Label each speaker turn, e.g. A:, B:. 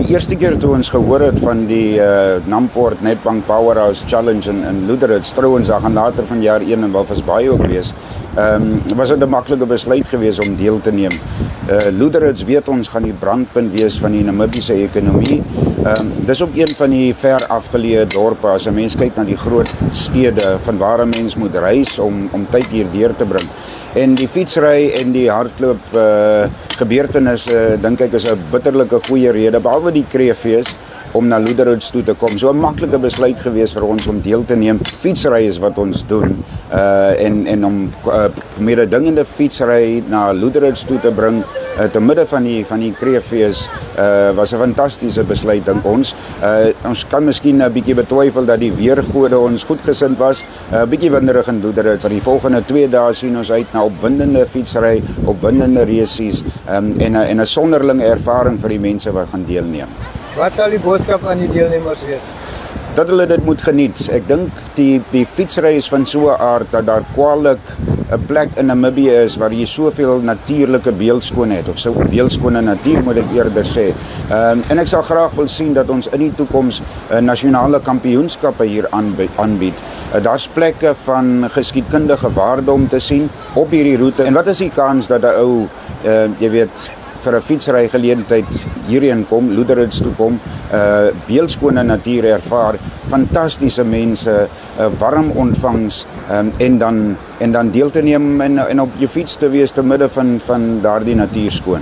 A: Die eerste keer toe ons gehoor het van die Namport Nedbank Powerhouse Challenge in Loederich, trouwens, daar gaan later van jaar 1 in Walvis Bay ook wees, was het 'n maklike besluit gewees om deel te neem. Loederich, weet ons, gaan die brandpunt wees van die Namibiese ekonomie. Dis ook een van die ver afgeleë dorpe, as 'n mens kyk na die groot stede, van waar 'n mens moet reis om tyd hier deur te bring. En die fietsry en die hardloop gebeurtenisse, dink ek, is 'n bitterlike goeie rede, behalwe die kreefees, om na Loederich toe te kom. So 'n maklike besluit gewees vir ons om deel te neem. Fietsry is wat ons doen, en om mededingende fietsry na Loederich toe te bring, te midde van die kreefees, was 'n fantastiese besluit, dink ons. Ons kan miskien 'n bietjie betwyfel dat die weergode ons goedgesind was. 'n Bietjie winderig in Loederich. Vir die volgende 2 dae sien ons uit na opwindende fietsry, opwindende resies, en 'n sonderlinge ervaring vir die mense wat gaan deelneem.
B: Wat sal die boodskap aan die deelnemers wees?
A: Dat hulle dit moet geniet. Ek dink die fietsry is van so 'n aard dat daar kwaliek 'n plek in Namibië is waar jy soveel natuurlike beeldskoonheid, of so beeldskone natuur moet ek eerder sê. En ek sal graag wil sien dat ons in die toekoms nasionale kampioenskappe hier aanbied. Daar's plekke van geskiedkundige waarde om te sien op hierdie roete. En wat is die kans dat 'n ou, jy weet, vir 'n fietsry geleentheid hierheen kom, Loederich toe kom, beeldskone natuur ervaar, fantastiese mense, warm ontvangs, en dan deel te neem en op jou fiets te wees te midde van daardie natuurskoon.